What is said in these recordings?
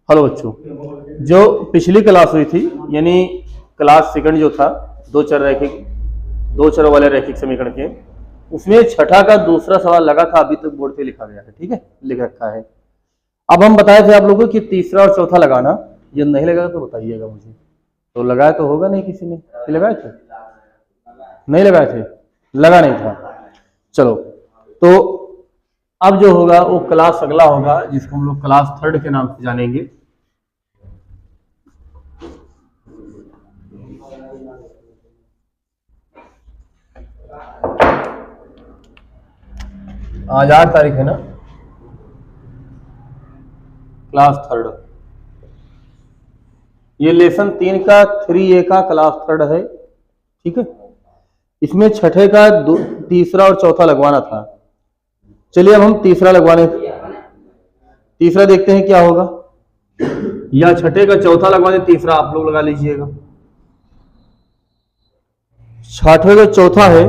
Hello बच्चों, जो पिछली क्लास हुई थी यानी क्लास सेकंड जो था दो चर वाले रैखिक समीकरण के, उसमें छठा का दूसरा सवाल लगा था, अभी तक बोर्ड पे लिखा गया है, ठीक है, लिख रखा है। अब हम बताए थे आप लोगों को कि तीसरा और चौथा लगाना, ये नहीं लगा तो बताइएगा मुझे। तो लगाया तो होगा नहीं किसी ने, लगाए थे नहीं लगाए थे, लगा नहीं था। चलो, तो अब जो होगा वो क्लास अगला होगा जिसको हम लोग क्लास थर्ड के नाम से जानेंगे। आज 8 तारीख है ना, क्लास थर्ड। ये लेसन 3 का 3A का क्लास थर्ड है, ठीक है। इसमें छठे का तीसरा और चौथा लगवाना था। चलिए अब हम तीसरा लगवाने, तीसरा देखते हैं क्या होगा, या छठे का चौथा लगवाने, तीसरा आप लोग लगा लीजिएगा। छठे का चौथा है,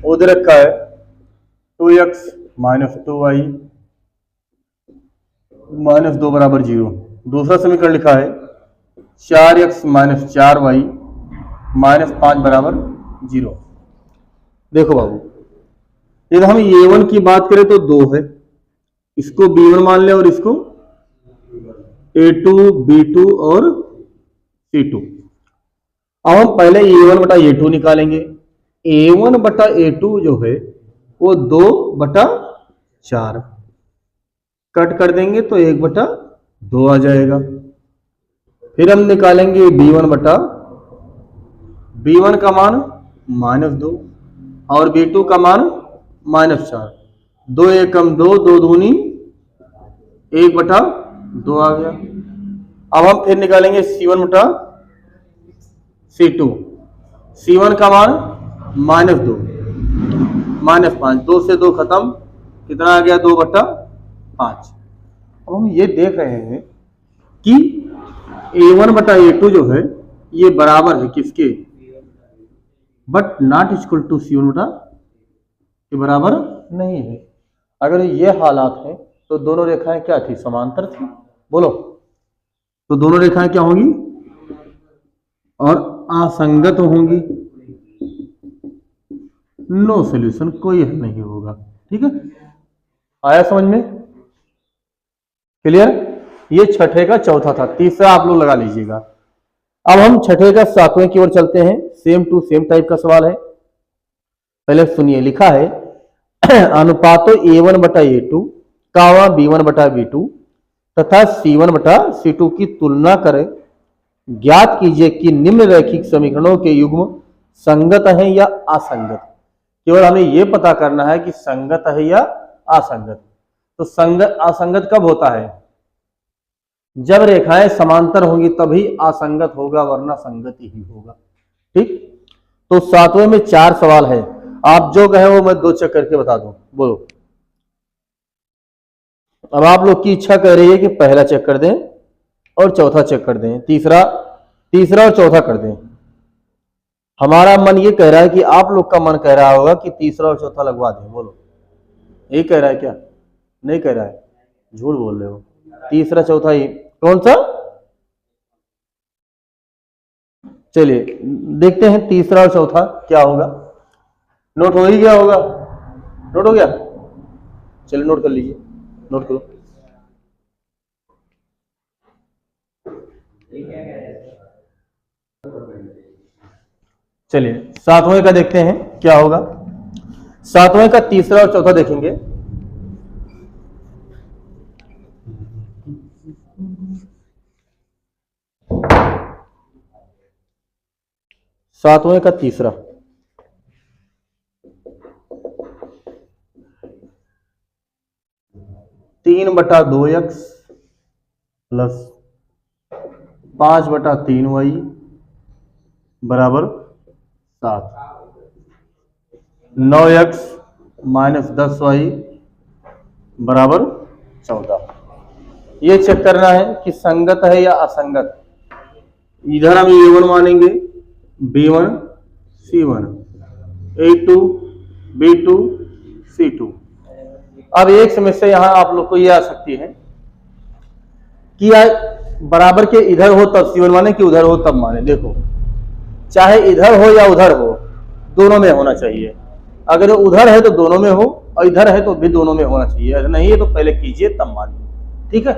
वो दे रखा है 2x माइनस 2y माइनस 2 बराबर 0। दूसरा समीकरण लिखा है 4x माइनस 4y माइनस 5 बराबर 0। देखो बाबू, यदि हम a1 की बात करें तो 2 है, इसको b1 मान ले और इसको a2 b2 और c2। अब हम पहले a1 बटा a2 निकालेंगे। a1 बटा a2 जो है वो 2 बटा 4 कट कर देंगे तो 1 बटा 2 आ जाएगा। फिर हम निकालेंगे b1 बटा, b1 का मान -2 और b2 का मान -4। 2 एकम 2, 2 दूनी 1 बटा 2 आ गया। अब हम फिर निकालेंगे c1 बटा c2। c1 का मान -2 -5, 2 से 2 खत्म, कितना आ गया 2 बटा 5। अब हम ये देख रहे हैं कि a1 बटा a2 जो है ये बराबर है किसके, but not equal to c1 बटा के बराबर नहीं है। अगर ये हालात है तो दोनों रेखाएं क्या थी, समांतर थी। बोलो, तो दोनों रेखाएं क्या होंगी, और असंगत होंगी। नो सॉल्यूशन, कोई हल नहीं होगा, ठीक है। आया समझ में, क्लियर। ये छठे का चौथा था, तीसरा आप लोग लगा लीजिएगा। अब हम छठे का सातवें की ओर चलते हैं। सेम टू सेम टाइप का सवाल है। पहले सुनिए, लिखा है अनुपातो a1 बटा a2 कावा b1 बटा b2 तथा c1 बटा c2 की तुलना करें। ज्ञात कीजिए कि निम्न रैखिक समीकरणों के युग्म संगत है या असंगत। केवल हमें यह पता करना है कि संगत है या असंगत। तो संगत असंगत कब होता है, जब रेखाएं समांतर होंगी तभी असंगत होगा, वरना संगत ही होगा, ठीक। तो सातवें में 4 सवाल है, आप जो कहे वो मैं 2 चेक करके बता दूं। बोलो, अब आप लोग की इच्छा कह रही है कि पहला चेक कर दें और चौथा चेक कर दें, तीसरा और चौथा कर दें। हमारा मन ये कह रहा है कि आप लोग का मन कह रहा होगा कि तीसरा और चौथा लगवा दें। बोलो, यही कह रहा है क्या, नहीं कह रहा है, झूठ बोल रहे हो। तीसरा चौथा ही कौन सा, चलिए देखते हैं तीसरा और चौथा क्या होगा। नोट हो ही गया होगा, नोट हो गया, चलिए नोट कर लीजिए, नोट करो। चलिए सातवें का देखते हैं क्या होगा। सातवें का तीसरा और चौथा देखेंगे। सातवें का तीसरा, तीन बटा 2x प्लस 5 बटा 3y बराबर 7। 9x माइनस 10y बराबर 14। ये चेक करना है कि संगत है या असंगत। इधर हम a1 मानेंगे, b1 c1, a2 b2 c2, अब एक समस्या यहां आप लोग को ये आ सकती है कि बराबर के इधर हो तब C1 माने कि उधर हो तब माने। देखो, चाहे इधर हो या उधर हो, दोनों में होना चाहिए। अगर उधर है तो दोनों में हो और इधर है तो भी दोनों में होना चाहिए। अगर नहीं है तो पहले कीजिए तब मानिए, ठीक है।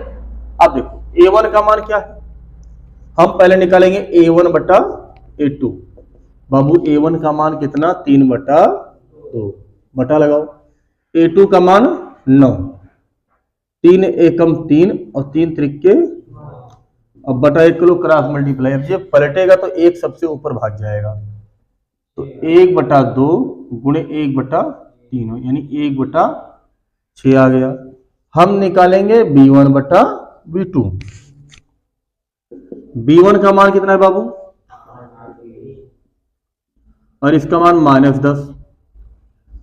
अब देखो A1 का मान क्या है, हम पहले निकालेंगे A1 बटा A2। बाबू A1 का मान कितना, 3/2, बटा लगाओ। A2 का मान 9, 3 एकम 3 और 3 त्रिके, अब बटा 1 किलो क्रॉस मल्टीप्लाई। अब जब पलटेगा तो एक सबसे ऊपर भाग जाएगा, तो 1/2 गुणे 1/3 यानी 1/6 आ गया। हम निकालेंगे B1 बटा B2। B1 का मान कितना है बाबू, और इसका मान -10,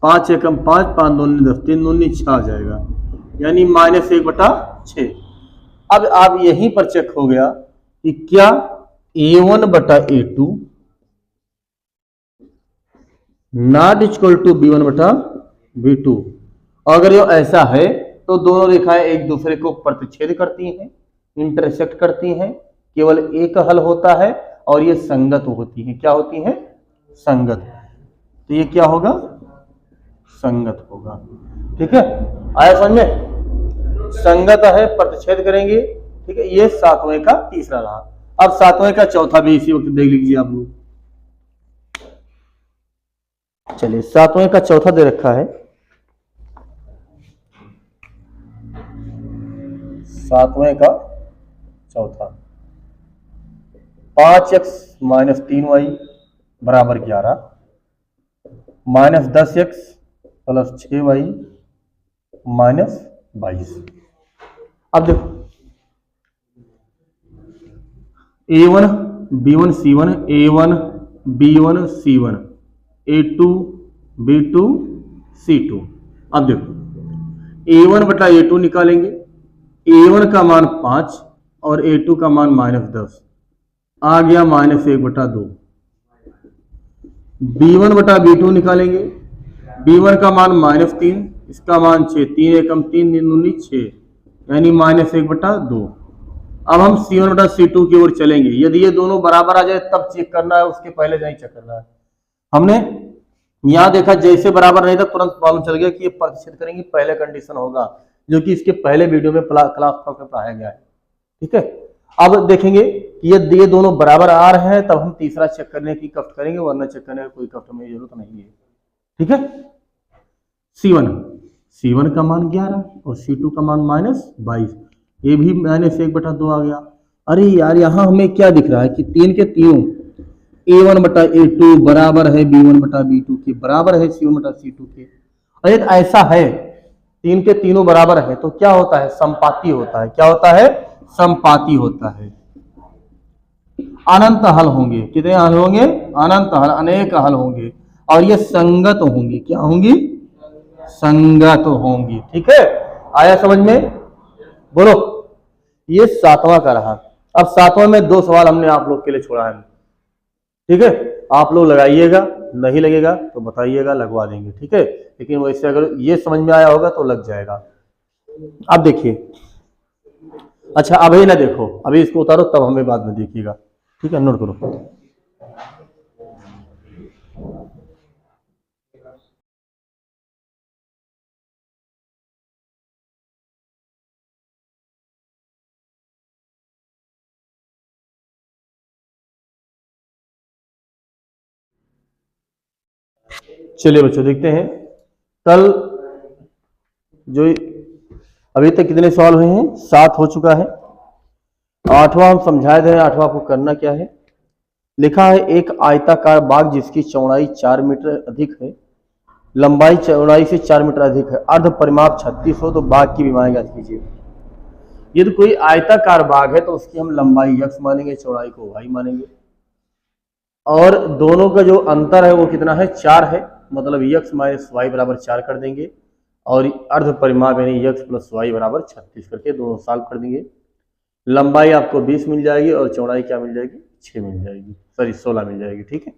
5 एकम 5, 5 दूनी 10, 3 दूनी 6 आ जाएगा, यानी -1/6। अब आप यहीं पर चेक हो गया कि क्या A1 बटा A2 not equal to B1 बटा B2। अगर ये ऐसा है तो दोनों रेखाएं एक दूसरे को प्रतिच्छेद करती हैं, इंटरसेक्ट करती हैं, केवल एक हल होता है और ये संगत होती हैं। क्या होती हैं, संगत। तो ये क्या होगा, संगत होगा, ठीक है। आया समझ में, संगत है, प्रतिच्छेद करेंगे, ठीक है। ये 7वें का तीसरा रहा। अब 7वें का चौथा भी इसी वक्त देख लीजिए आप लोग। चलिए 7वें का चौथा दे रखा है, 7वें का चौथा 5x - 3y बराबर 11, -10x + 6y -22। अब देखो A1 B1 C1, A1 B1 C1, A2 B2 C2। अब देखो A1 बटा A2 निकालेंगे, A1 का मान 5 और A2 का मान -10 आ गया, -1/2। B1 बटा B2 निकालेंगे, B1 का मान -3, इसका मान 6, 3 एकम 3, 3 दूनी 6, यानी -1/2। अब हम C1 बटा C2 की ओर चलेंगे। यदि ये दोनों बराबर आ जाए तब चेक करना है, उसके पहले नहीं चेक करना है। हमने यहां देखा जैसे बराबर नहीं था तुरंत मालूम चल गया कि ये प्रतिच्छेद करेंगे, पहले कंडीशन होगा, जो कि इसके पहले वीडियो में क्लास में पढ़ाया गया है, ठीक है। अब देखेंगे कि ये दोनों बराबर आ रहे हैं, तब हम तीसरा चेक करने की कष्ट करेंगे, वरना चेक करने की कोई कष्ट में जरूरत नहीं है, ठीक है। C1 का मान 11 और C2 का मान -22, ये भी -1/2 आ गया। अरे यार, यहां हमें क्या दिख रहा है कि 3 के तीनों A1 बटा A2 बराबर है B1 बटा B2 के, बराबर है C1 बटा C2 के। और एक ऐसा है 3 के तीनों बराबर है तो क्या होता है, संपाती होता है। क्या होता है, संपाती होता है। अनंत हल होंगे, कितने हल होंगे, अनंत हल, अनेक हल होंगे, और ये संगत होंगी। क्या होंगी, संगत होंगी, ठीक है। आया समझ में, बोलो। ये 7वां का रहा। अब 7वां में 2 सवाल हमने आप लोग के लिए छोड़ा है, ठीक है। आप लोग लगाइएगा, नहीं लगेगा तो बताइएगा, लगवा देंगे, ठीक है। लेकिन वैसे अगर ये समझ में आया होगा तो लग जाएगा। अब देखिए, अच्छा अभी ना देखो, अभी इसको उतारो तब हमें बाद में देखिएगा, ठीक है। नोट करो। चलिए बच्चों देखते हैं, कल जो अभी तक कितने सवाल हुए हैं, 7 हो चुका है। 8वां हम समझाए थे, 8वां आपको करना क्या है। लिखा है एक आयताकार बाग जिसकी चौड़ाई 4 मीटर अधिक है, लंबाई चौड़ाई से 4 मीटर अधिक है, अर्ध परिमाप 36 हो तो बाग की विमाएं ज्ञात कीजिए। यदि कोई आयताकार बाग है तो उसकी हम लंबाई x मानेंगे, चौड़ाई को y मानेंगे, और दोनों का जो अंतर है वो कितना है, 4 है, मतलब x - y बराबर 4 कर देंगे, और अर्ध परिमाप यानी x + y बराबर 36 करके दोनों सॉल्व कर देंगे। लंबाई आपको 20 मिल जाएगी और चौड़ाई क्या मिल जाएगी, 6 मिल जाएगी, सॉरी 16 मिल जाएगी, ठीक है।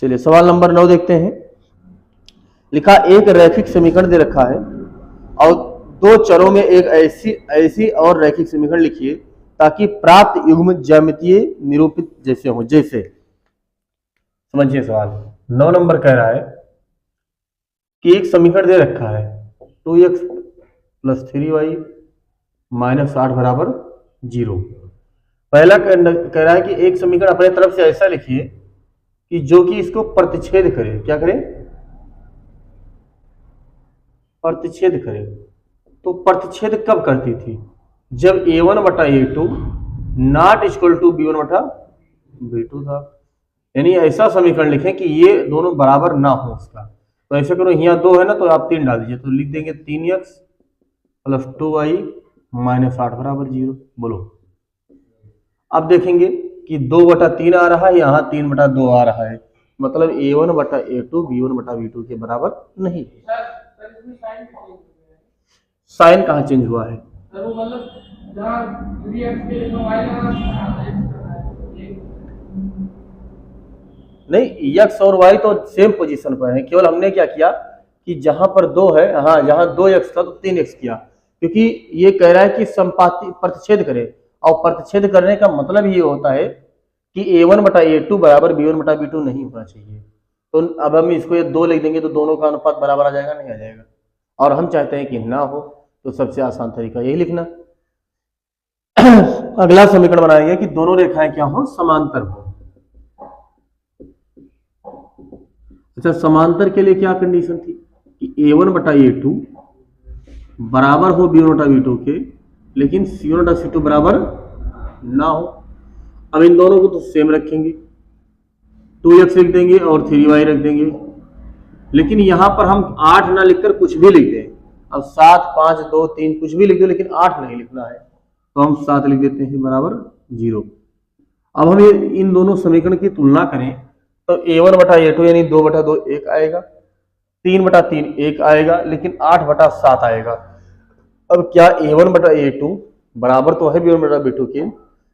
चलिए सवाल नंबर 9 देखते हैं। लिखा एक रैखिक समीकरण दे रखा है और दो चरों में एक ऐसी और रैखिक समीकरण लिखिए ताकि प्राप्त युग्म ज्यामितीय निरूपित जैसे हो। जैसे समझिए सवाल 9 नंबर कह रहा है कि एक समीकरण दे रखा है 2x + 3y - 8 बराबर 0। पहला कह रहा है कि एक समीकरण अपने तरफ से ऐसा लिखिए कि जो कि इसको प्रतिच्छेद करे। क्या करे? प्रतिच्छेद करे। तो प्रतिच्छेद कब करती थी? जब a1/a2 not equal to b1/b2 था। यानी ऐसा समीकरण लिखें कि ये दोनों बराबर ना हो उसका। तो ऐसे करो, यहाँ 2 है ना, तो आप 3 डाल दीजिए, तो लिख देंगे 3x + 2y - 8 बराबर 0। बोलो, अब देखेंगे कि 2/3 आ रहा है, यहाँ 3/2 आ रहा है, मतलब a1/a2 b1/b2 के बराबर नहीं। साइन कहाँ चेंज हुआ है? नहीं, x और y तो सेम पोजीशन पर है, केवल हमने क्या किया कि जहां पर 2 है, हाँ जहां 2x था तो 3x किया, क्योंकि ये कह रहा है कि संपाती प्रतिच्छेद करे, और प्रतिच्छेद करने का मतलब ये होता है कि a1/a2 बराबर b1/b2 नहीं होना चाहिए। तो अब हम इसको ये 2 लिख देंगे तो दोनों का अनुपात बराबर आ जाएगा? नहीं आ जाएगा। और हम चाहते हैं कि ना हो, तो सबसे आसान तरीका यही लिखना। अगला समीकरण बनाएंगे कि दोनों रेखाएं क्या हो? समांतर हो। अच्छा, समांतर के लिए क्या कंडीशन थी कि a1/a2 बराबर हो b1/b2 के, लेकिन c1/c2 बराबर ना हो। अब इन दोनों को तो सेम रखेंगे, 2x लिख देंगे और 3y रख देंगे, लेकिन यहां पर हम 8 ना लिखकर कुछ भी लिख दें। अब 7, 5, 2, 3 कुछ भी लिख दो, लेकिन 8 नहीं लिखना है, तो हम 7 लिख देते हैं बराबर 0। अब हम इन दोनों समीकरण की तुलना करें तो a1/a2 यानी 2/2 1 आएगा, 3/3 1 आएगा, लेकिन 8/7 आएगा। अब क्या a1/a2 बराबर तो है b1/b2 के,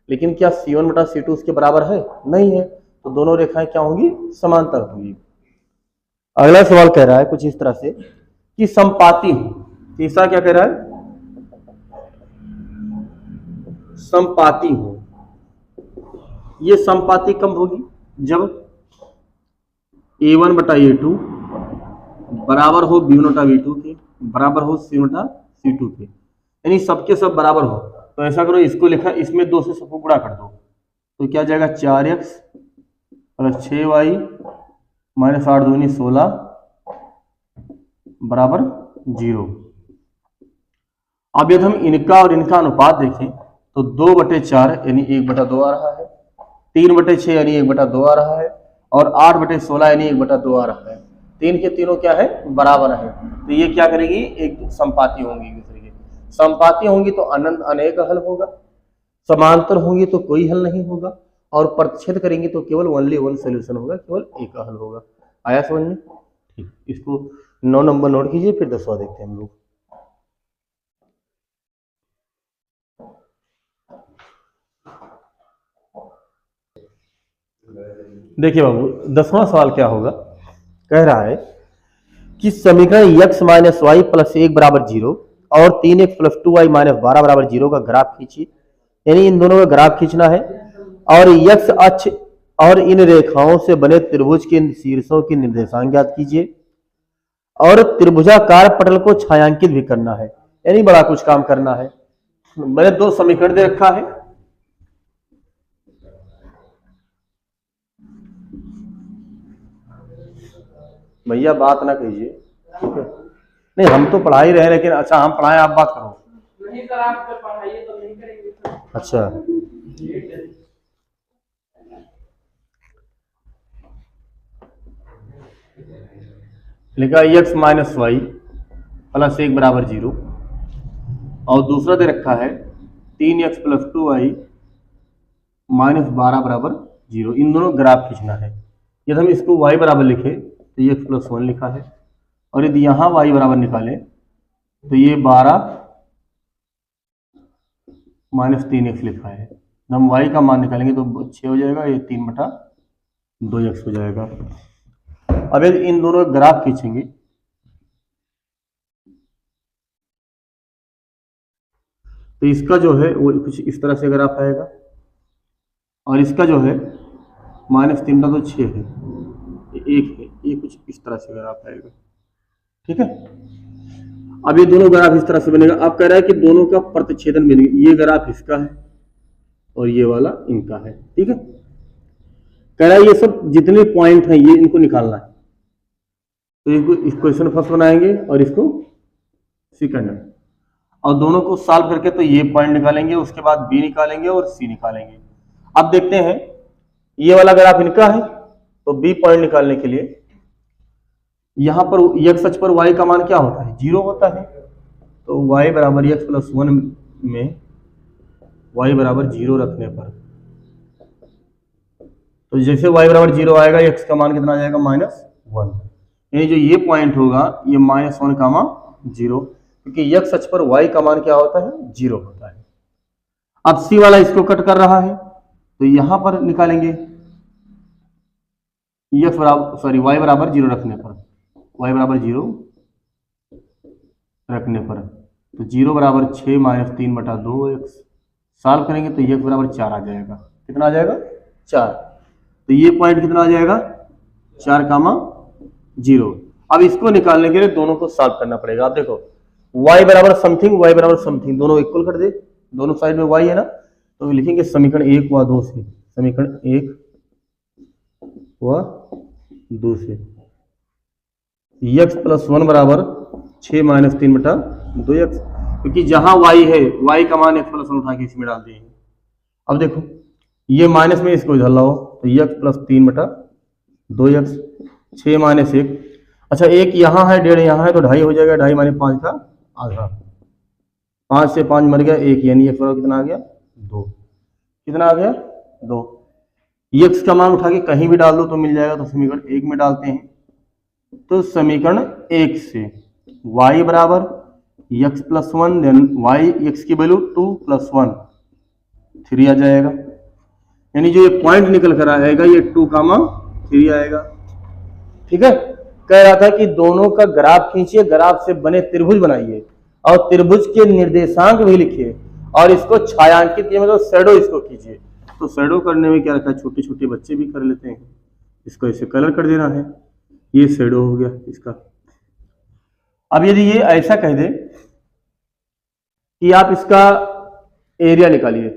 लेकिन क्या c1/c2 उसके बराबर है? नहीं है। तो दोनों रेखाएं क्या होंगी? समांतर होंगी। अगला सवाल कह रहा है कुछ इस तरह से कि संपाती हो। तीसरा क्या कह रहा है? संपाती हो। ये संपाती कब होगी? जब a1/a2 बराबर हो b1/b2 के, बराबर हो c1/c2 के, यानी सबके सब बराबर हो। तो ऐसा करो, इसको लिखा, इसमें 2 से सबको गुणा कर दो, तो क्या जाएगा? 4x + 6y - 8 दूनी 16 बराबर 0। अब यदि हम इनका और इनका अनुपात देखें तो 2/4 यानी 1/2 आ रहा है, 3/6 यानी 1/2 आ रहा है, और 8/16 यानी 1/2 आ रहा है। तीन के तीनों क्या है? बराबर है। तो ये क्या करेगी? एक संपाती होंगी एक दूसरे के। संपाती होंगी तो अनंत अनेक हल होगा, समांतर होंगी तो कोई हल नहीं होगा, और प्रतिच्छेद करेंगे तो केवल ओनली वन सोल्यूशन होगा, केवल एक हल होगा। आया समझ में? ठीक, इसको 9 नंबर नोट कीजिए, फिर 10वां देखते हैं हम लोग। देखिए बाबू, 10वां सवाल क्या होगा? कह रहा है कि समीकरण x - y + 1 बराबर 0 और 3x + 2y - 12 बराबर 0 का ग्राफ खींचिए। यानी इन दोनों का ग्राफ खींचना है, और x अक्ष और इन रेखाओं से बने त्रिभुज के शीर्षों की निर्देशांक ज्ञात कीजिए, और त्रिभुजाकार पटल को छायांकित भी करना है। यानी बड़ा कुछ काम करना है। मैंने 2 समीकरण दे रखा है, भैया बात ना कीजिए, ठीक है? नहीं, हम तो पढ़ा ही रहे, लेकिन अच्छा हम पढ़ाएं, आप बात करो। नहीं सर, आप पढ़ाइए तो नहीं करेंगे। अच्छा, लिखा x - y + 1 बराबर 0, और दूसरा दे रखा है 3x + 2y - 12 बराबर 0। इन दोनों ग्राफ खींचना है। यदि हम इसको y बराबर लिखे तो ये x + 1 लिखा है, और यदि यहाँ y बराबर निकालें तो ये 12 - 3x लिखा है। हम y का मान निकालेंगे तो 6 हो जाएगा, ये 3/2x हो जाएगा। अब यदि इन दोनों ग्राफ खींचेंगे तो इसका जो है वो कुछ इस तरह से ग्राफ आएगा, और इसका जो है -3 का तो 6 है, 1 है, ये कुछ इस तरह से ग्राफ आएगा। ठीक है, अब ये दोनों ग्राफ इस तरह से बनेगा। अब कह रहा है कि दोनों का प्रतिच्छेदन बनेगा, ये ग्राफ इसका है और ये वाला इनका है। ठीक है, कह रहा है ये सब जितने पॉइंट हैं ये इनको निकालना है। तो इस क्वेश्चन फर्स्ट बनाएंगे और इसको सेकंड में, और दोनों को सॉल्व करके तो ये पॉइंट निकालेंगे, उसके बाद बी निकालेंगे और सी निकालेंगे। अब देखते हैं ये वाला ग्राफ इनका है, तो बी पॉइंट निकालने के लिए यहां पर x अक्ष पर y का मान क्या होता है, 0 होता है। तो y बराबर x + 1 में y बराबर 0 रखने पर, तो जैसे y बराबर 0 आएगा x का मान कितना आ जाएगा, -1। यानी जो ये पॉइंट होगा ये -1 का मान 0, क्योंकि x अक्ष पर y का मान क्या होता है, 0 होता है। अब c वाला इसको कट कर रहा है, तो यहां पर निकालेंगे y बराबर 0 रखने पर, y बराबर 0 रखने पर, तो 0 बराबर 6 - 3/2x, सॉल्व करेंगे तो x बराबर 4 आ जाएगा। कितना आ जाएगा, 4। तो ये पॉइंट कितना आ जाएगा, 4,0। अब इसको निकालने के लिए दोनों को सॉल्व करना पड़ेगा। आप देखो y बराबर समथिंग दोनों इक्वल कर दे, दोनों साइड में y है ना, तो लिखेंगे समीकरण 1 व 2 से, समीकरण 1 व 2 से x + 1 बराबर 6 - 3/2x, क्योंकि जहां y है y का मान x + 1 उठा के इसमें डाल दिए। अब देखो ये माइनस में इसको इधर लाओ, तो x + 3/2x, 6 - 1, अच्छा 1 यहाँ है, 1.5 यहाँ है, तो 2.5 हो जाएगा, 2.5 - 5 का आधा, 5 से 5 मर गया 1, यानी x बराबर कितना आ गया, 2। कितना आ गया, 2। x का मान उठा के कहीं भी डाल दो तो मिल जाएगा, तो समीकरण 1 में डालते हैं। तो समीकरण 1 से y बराबर x + 1, देन x की वैल्यू 2 + 1 3 आ जाएगा, यानी जो ये पॉइंट निकल कर आएगा ये 2,3 आएगा। ठीक है, कह रहा था कि दोनों का ग्राफ खींचिए, ग्राफ से बने त्रिभुज बनाइए और त्रिभुज के निर्देशांक भी लिखिए और इसको छायांकित किए, मतलब शैडो इसको कीजिए। तो शैडो करने में क्या रखा है, छोटे छोटे बच्चे भी कर लेते हैं, इसको ऐसे कलर कर देना है, ये शैडो हो गया इसका। अब यदि ये ऐसा कह दे कि आप इसका एरिया निकालिए,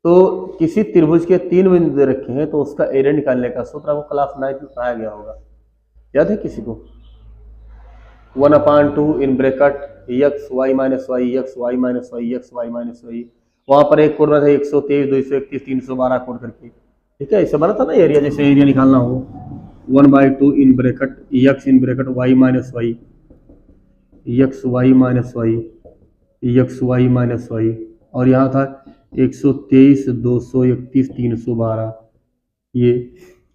तो किसी त्रिभुज के 3 बिंदु दे रखे हैं, तो उसका एरिया निकालने का सूत्र आपको क्लास 9 में पढ़ाया गया होगा, याद है किसी को, 1/2 in bracket x y - y x y - y x y - y, वहां पर एक कोड बना था 123 231 312 कोड करके। ठीक है, ऐसे बना था ना एरिया, जैसे एरिया निकालना हो 1/2 in bracket x in bracket y - y x y - y x y - y, और यहाँ था 123 231 312, ये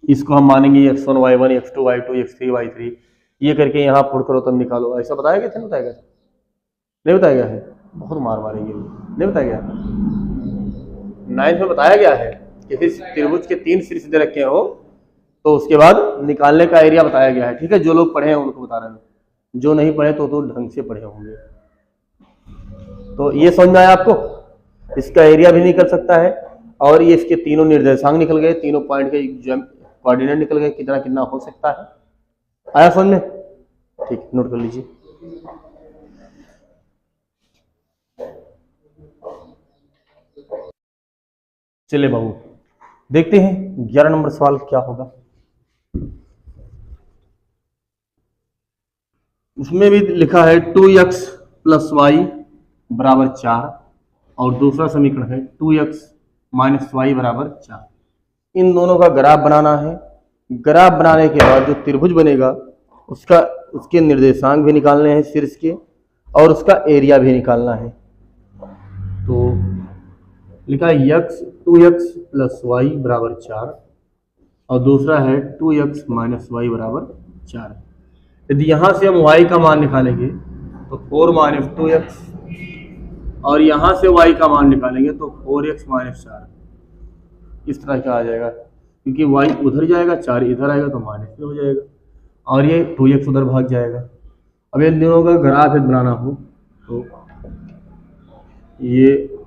इसको हम मानेंगे x1 y1 x2 y2 x3 y3, ये करके यहाँ पुट करो तब निकालो। ऐसा बताया गया था, नहीं बताया गया, नहीं बताया गया है, बहुत मार मारेंगे, नहीं बताया गया, 9th में बताया गया है किसी त्रिभुज के 3 शीर्ष दे रखे हो तो उसके बाद निकालने का एरिया बताया गया है। ठीक है, जो लोग पढ़े हैं उनको बता रहे हैं, जो नहीं पढ़े तो ढंग से पढ़े होंगे। तो ये समझ में आया आपको, इसका एरिया भी निकल सकता है, और ये इसके तीनों निर्देशांक निकल गए, तीनों पॉइंट के कोऑर्डिनेट निकल गए, कितना कितना हो सकता है। आया समझ में, ठीक, नोट कर लीजिए। चलिए बाबू देखते हैं 11 नंबर सवाल क्या होगा। उसमें भी लिखा है 2x + y बराबर 4, और दूसरा समीकरण है 2x - y बराबर 4। इन दोनों का ग्राफ बनाना है। ग्राफ बनाने के बाद जो त्रिभुज बनेगा उसके निर्देशांक भी निकालने हैं शीर्ष के, और उसका एरिया भी निकालना है। तो लिखा है 2x + y बराबर 4, और दूसरा है 2x - y बराबर 4। यदि यहाँ से हम y का मान निकालेंगे तो 4 - 2x, और यहाँ से y का मान निकालेंगे तो 4x - 4, इस तरह का आ जाएगा, क्योंकि y उधर जाएगा 4 इधर आएगा तो माइनस में हो जाएगा, और ये 2x उधर भाग जाएगा। अब इन दोनों का ग्राफ बनाना हो तो ये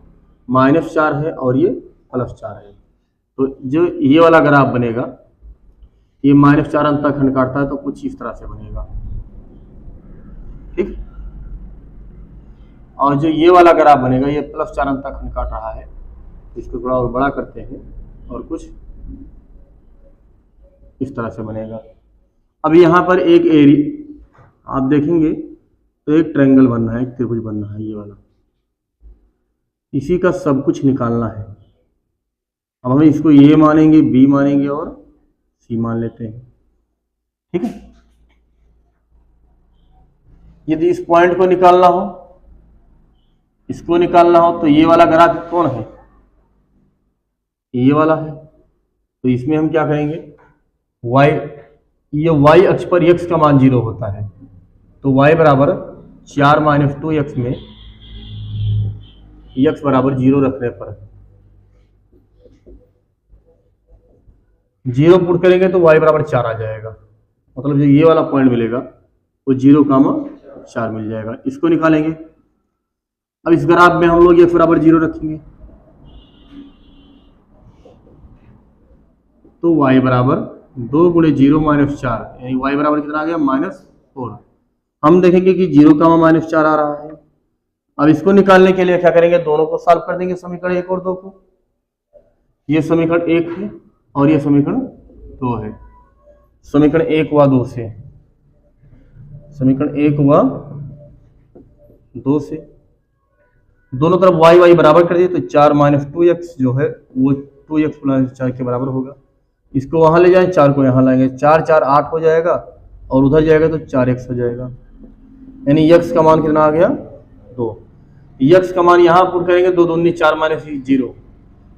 -4 है और ये +4 है। तो जो ये वाला ग्राफ बनेगा, ये -4 अंतःखंड काटता है तो कुछ इस तरह से बनेगा, ठीक। और जो ये वाला ग्राफ बनेगा, ये +4 अंतःखंड काट रहा है, इसको थोड़ा और बड़ा करते हैं और कुछ इस तरह से बनेगा। अब यहाँ पर एक एरिया आप देखेंगे तो एक ट्रायंगल बनना है, एक त्रिभुज बनना है, ये वाला, इसी का सब कुछ निकालना है। अब हम इसको ए मानेंगे, बी मानेंगे और सी मान लेते हैं, ठीक है। यदि इस पॉइंट को निकालना हो, इसको निकालना हो, तो ये वाला ग्राफ कौन है, ये वाला है। तो इसमें हम क्या करेंगे, y, ये y अक्ष पर x का मान 0 होता है, तो y बराबर 4 - 2x में x बराबर 0 रखने पर 0 पुट करेंगे तो y बराबर 4 आ जाएगा। मतलब जो ये वाला पॉइंट मिलेगा वो 0,4 मिल जाएगा। इसको निकालेंगे। अब इस ग्राफ में हम लोग x बराबर 0 रखेंगे तो y बराबर 2 × 0 - 4, यानी y बराबर कितना आ गया, -4। हम देखेंगे कि 0,4 आ रहा है। अब इसको निकालने के लिए क्या करेंगे, दोनों को सॉल्व कर देंगे, समीकरण 1 और 2 को। ये समीकरण 1 है और ये समीकरण 2 है। समीकरण 1 व 2 से, समीकरण 1 व 2 से दोनों तरफ y बराबर कर दिए तो 4 - 2x जो है वो 2x + 4 के बराबर होगा। इसको वहां ले जाएं, 4 को यहाँ लाएंगे, 4 × 4 = 8 हो जाएगा और उधर जाएगा तो 4x हो जाएगा, यानी x का मान कितना आ गया, 2। x का मान यहाँ पुट करेंगे, 2 × 2 = 4 - 0,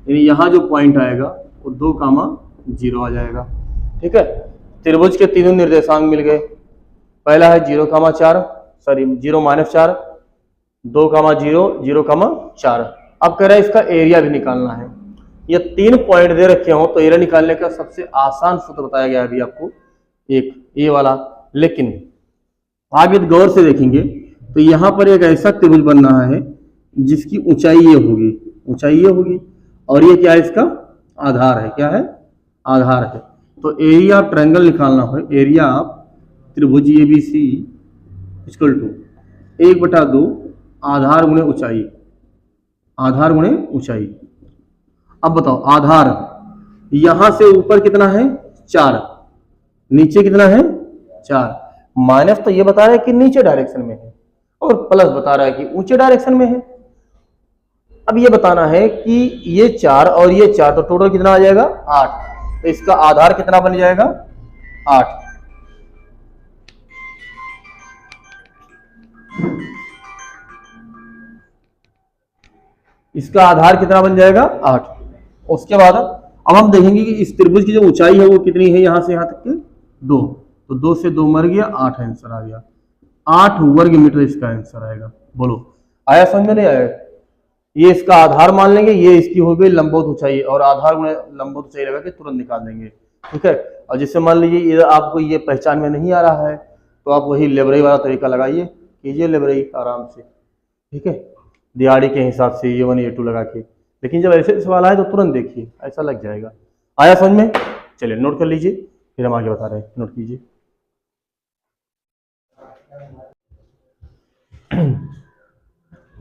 यानी यहाँ जो पॉइंट आएगा वो 2,0 आ जाएगा, ठीक है। त्रिभुज के तीनों निर्देशांक मिल गए। पहला है 0,4, सॉरी 0 - 4, 2,0, 0,4। अब कह रहा है इसका एरिया भी निकालना है। ये 3 पॉइंट दे रखे हो तो एरिया निकालने का सबसे आसान सूत्र बताया गया अभी आपको, एक ये वाला। लेकिन आप यदि गौर से देखेंगे तो यहाँ पर एक ऐसा त्रिभुज बन रहा है जिसकी ऊंचाई ये होगी, ऊंचाई ये होगी, और ये क्या है, इसका आधार है। क्या है, आधार है। तो एरिया ऑफ ट्रायंगल निकालना हो, एरिया ऑफ त्रिभुज ABC = 1/2 आधार गुणे ऊंचाई, आधार गुणे ऊंचाई। अब बताओ, आधार यहां से ऊपर कितना है, 4, नीचे कितना है, 4। माइनस तो ये बता रहा है कि नीचे डायरेक्शन में है और प्लस बता रहा है कि ऊंचे डायरेक्शन में है। अब ये बताना है कि ये 4 और ये 4 तो टोटल कितना आ जाएगा, 8। तो इसका आधार कितना बन जाएगा, 8। इसका आधार कितना बन जाएगा, 8। उसके बाद अब हम देखेंगे कि इस त्रिभुज की जो ऊंचाई है वो कितनी है, यहां से यहां तक के 2, तो 2 से 2 मर गया, 8 आंसर आ गया। 8 वर्ग मीटर इसका आंसर आएगा। बोलो आया समझ में, नहीं आया? ये इसका आधार मान लेंगे, ये इसकी हो गई लंबवत ऊंचाई, और आधार गुणे लंबवत ऊंचाई लगा के तुरंत निकाल देंगे, ठीक है। और जिससे मान लीजिए आपको ये पहचान में नहीं आ रहा है तो आप वही लेबरई वाला तरीका लगाइए, कीजिए लेबरई आराम से, ठीक है, दिहाड़ी के हिसाब से A1 A2 लगा के। लेकिन जब ऐसे सवाल आए तो तुरंत देखिए, ऐसा लग जाएगा। आया समझ में? चलिए नोट कर लीजिए, फिर हम आगे बता रहे हैं, नोट कीजिए।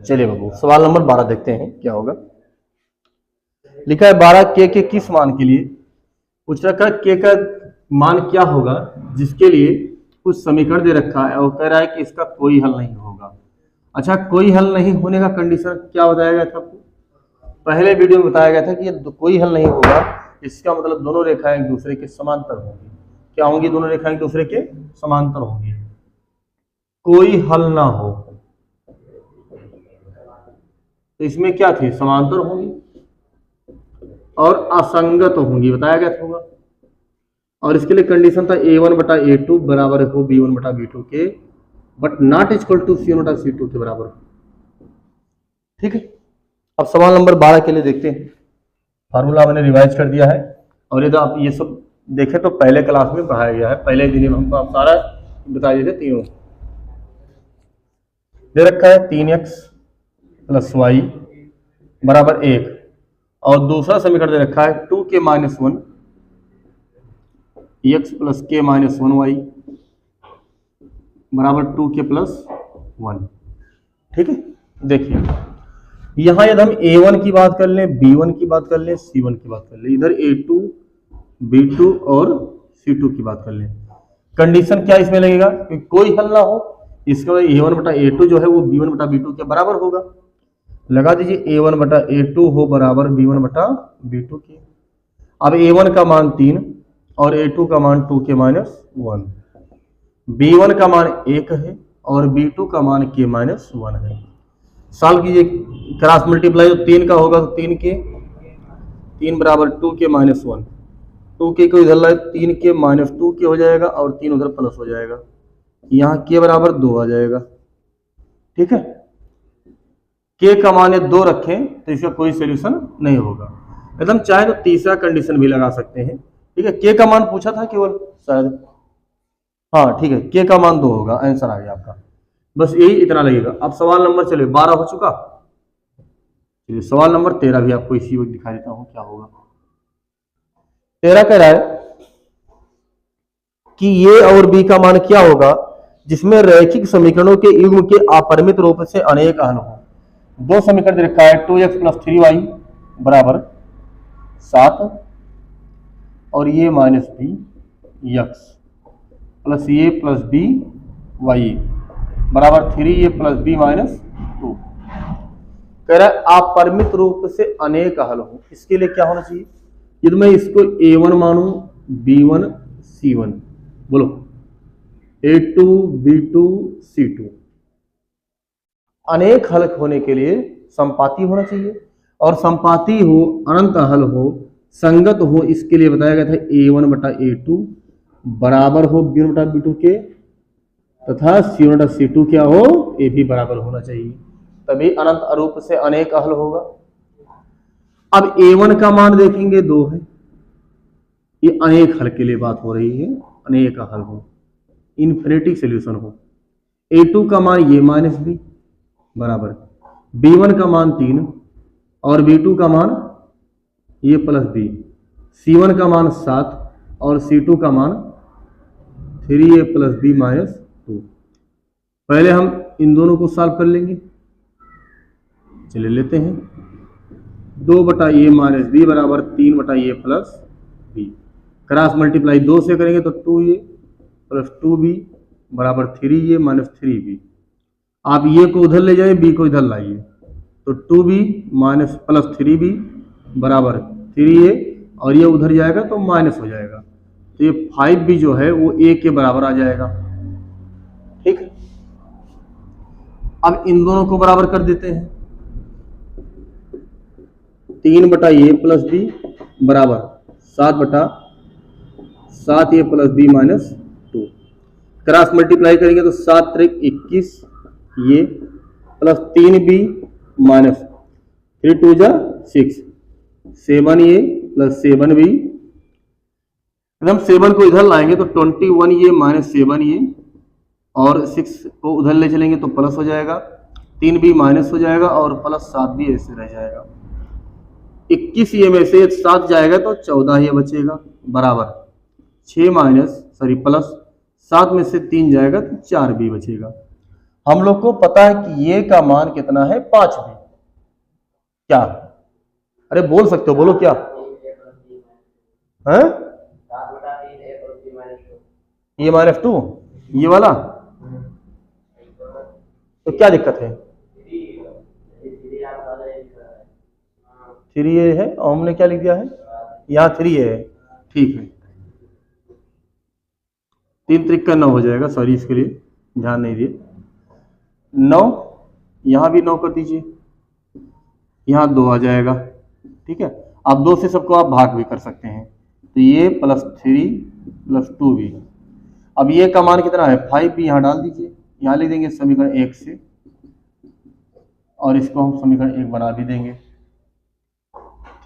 चलिए बाबू, सवाल नंबर 12 देखते हैं क्या होगा। लिखा है 12 के किस मान के लिए, पूछ रखा है के का मान क्या होगा जिसके लिए कुछ समीकरण दे रखा है और कह रहा है कि इसका कोई हल नहीं होगा। अच्छा, कोई हल नहीं होने का कंडीशन क्या बताया गया था आपको? पहले वीडियो में बताया गया था कि ये कोई हल नहीं होगा, इसका मतलब दोनों रेखाएं एक दूसरे के समांतर होंगी। क्या होंगी? दोनों रेखाएं एक दूसरे के समांतर होंगी। कोई हल ना हो तो इसमें क्या थी? समांतर होंगी और असंगत होंगी, बताया गया होगा। और इसके लिए कंडीशन था A1/A2 बराबर हो B1/B2 के, but not equal to C1/C2 के बराबर, ठीक है। अब सवाल नंबर 12 के लिए देखते हैं। फार्मूला मैंने रिवाइज कर दिया है, और यदि आप ये सब देखें तो पहले क्लास में पढ़ाया गया है, पहले दिन में हमको आप सारा बता दिए थे। तीनों दे रखा है 3x + y बराबर 1, और दूसरा समीकरण दे रखा है 2k माइनस 1 x प्लस के माइनस 1 वाई बराबर 2k प्लस 1। ठीक है, देखिए यहां यदि हम a1 की बात कर लें, b1 की बात कर लें, c1 की बात कर लें, इधर a2 b2 और c2 की बात कर लें, कंडीशन क्या इसमें लगेगा कि कोई हल ना हो, इसका a1 बटा a2 जो है वो b1 बटा b2 के बराबर होगा। लगा दीजिए a1 बटा a2 हो बराबर b1 बटा b2 के। अब a1 का मान 3 और a2 का मान 2k माइनस 1, b1 का मान 1 है और b2 का मान k माइनस 1 है। सॉल्व कीजिए, क्रॉस मल्टीप्लाई तो 3 का होगा तो 3 बराबर 2k माइनस 1, 2k को इधर लाए 3k माइनस 2k हो जाएगा और 3 उधर प्लस हो जाएगा, यहाँ k बराबर 2 आ जाएगा। ठीक है, k का मान 2 रखें तो इसका कोई सोल्यूशन नहीं होगा। एकदम चाहे तो तीसरा कंडीशन भी लगा सकते हैं। ठीक है, k का मान पूछा था केवल शायद, हाँ ठीक है, k का मान 2 होगा, आंसर आ गया आपका। बस यही इतना लगेगा। अब सवाल नंबर चलिए 12 हो चुका, चलिए सवाल नंबर 13 भी आपको इसी वक्त दिखा देता हूं क्या होगा। 13 कह रहा है कि ये और b का मान क्या होगा जिसमें रैखिक समीकरणों के युग्म के अपरिमित रूप से अनेक हल हो। दो समीकरण दे रखा है 2x प्लस 3y बराबर 7 और ये माइनस b x प्लस ये प्लस b y बराबर 3 a प्लस b माइनस 2। कह रहा है अपरिमित रूप से अनेक हल हो, इसके लिए क्या होना चाहिए, यदि मैं इसको a1 मानूं, b1 c1, बोलो a2 b2 c2, अनेक हल होने के लिए संपाती होना चाहिए, और संपाती हो, अनंत हल हो, संगत हो, इसके लिए बताया गया था a1 बटा a2 बराबर हो b1 बटा b2 के, तथा c1 बटा c2 क्या हो, ये भी बराबर होना चाहिए, तभी अनंत रूप से अनेक हल होगा। अब a1 का मान देखेंगे 2 है, ये अनेक हल के लिए बात हो रही है, अनेक हल हो, इन्फिनिटी सॉल्यूशन हो। a2 का मान ये माइनस b बराबर b1 का मान 3 और b2 का मान ये प्लस b, c1 का मान 7 और c2 का मान 3a प्लस b माइनस 2। पहले हम इन दोनों को सॉल्व कर लेंगे, चलिए लेते हैं। 2 बटा ए माइनस बी बराबर 3 बटा ए प्लस बी, क्रॉस मल्टीप्लाई 2 से करेंगे तो 2a प्लस 2b बराबर 3a माइनस 3b। आप ये को उधर ले जाइए, b को इधर लाइए, तो 2b माइनस प्लस 3b बराबर 3a, और ये उधर जाएगा तो माइनस हो जाएगा, तो ये 5b जो है वो a के बराबर आ जाएगा। ठीक है, अब इन दोनों को बराबर कर देते हैं। 3 बटा ए प्लस बी बराबर 7 बटा 7a plus b minus 2, cross multiply करेंगे तो 7 त्रिक 21 ये प्लस 3b माइनस 3 2 जा 6, 7a प्लस 7b, एकदम 7 को इधर लाएंगे तो 21 ये माइनस 7 ये, और 6 को उधर ले चलेंगे तो प्लस हो जाएगा, 3b माइनस हो जाएगा और प्लस 7b ऐसे रह जाएगा। 21 ये में से 7 जाएगा तो 14 ये बचेगा बराबर 6 माइनस प्लस 7 में से 3 जाएगा तो 4b बचेगा। हम लोग को पता है कि ये का मान कितना है, 5b। क्या, अरे बोल सकते हो, बोलो क्या है, ये माइनस 2 ये वाला, तो क्या दिक्कत है, 3a है और हमने क्या लिख दिया है, यहाँ 3a है। ठीक है, 3 त्रिक का 9 हो जाएगा, सॉरी इसके लिए ध्यान नहीं दिए, 9, यहाँ भी 9 कर दीजिए, यहाँ 2 आ जाएगा। ठीक है, आप 2 से सबको आप भाग भी कर सकते हैं, तो ये प्लस 3 प्लस 2b। अब ये का मान कितना है, 5b, यहाँ डाल दीजिए, यहाँ लिख देंगे समीकरण 1 से, और इसको हम समीकरण 1 बना भी देंगे,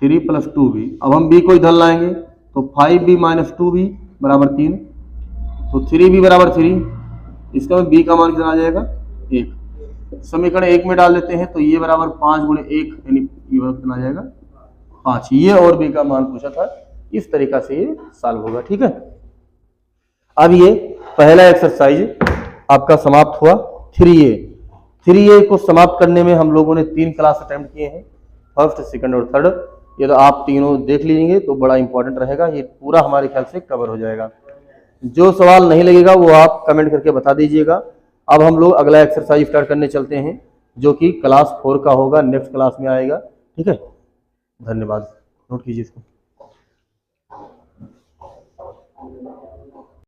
3 प्लस 2b। अब हम b को इधर लाएंगे तो 5b माइनस 2b बराबर 3, तो 3b बराबर 3, इसका b का मान कितना आ जाएगा, 1। समीकरण 1 में डाल देते हैं तो ये बराबर 5 गुणे 1 यानी ये वाला कितना आ जाएगा 5। ये और बी का मान पूछा था, इस तरीका से ये सॉल्व होगा। ठीक है, अब ये पहला एक्सरसाइज आपका समाप्त हुआ। 3A को समाप्त करने में हम लोगों ने 3 क्लास अटेम्प्ट किए हैं, फर्स्ट, सेकंड और थर्ड। ये तो आप तीनों देख लीजिए तो बड़ा इंपॉर्टेंट रहेगा, ये पूरा हमारे ख्याल से कवर हो जाएगा। जो सवाल नहीं लगेगा वो आप कमेंट करके बता दीजिएगा। अब हम लोग अगला एक्सरसाइज स्टार्ट करने चलते हैं, जो कि क्लास 4 का होगा, नेक्स्ट क्लास में आएगा। ठीक है, धन्यवाद, नोट कीजिए इसको।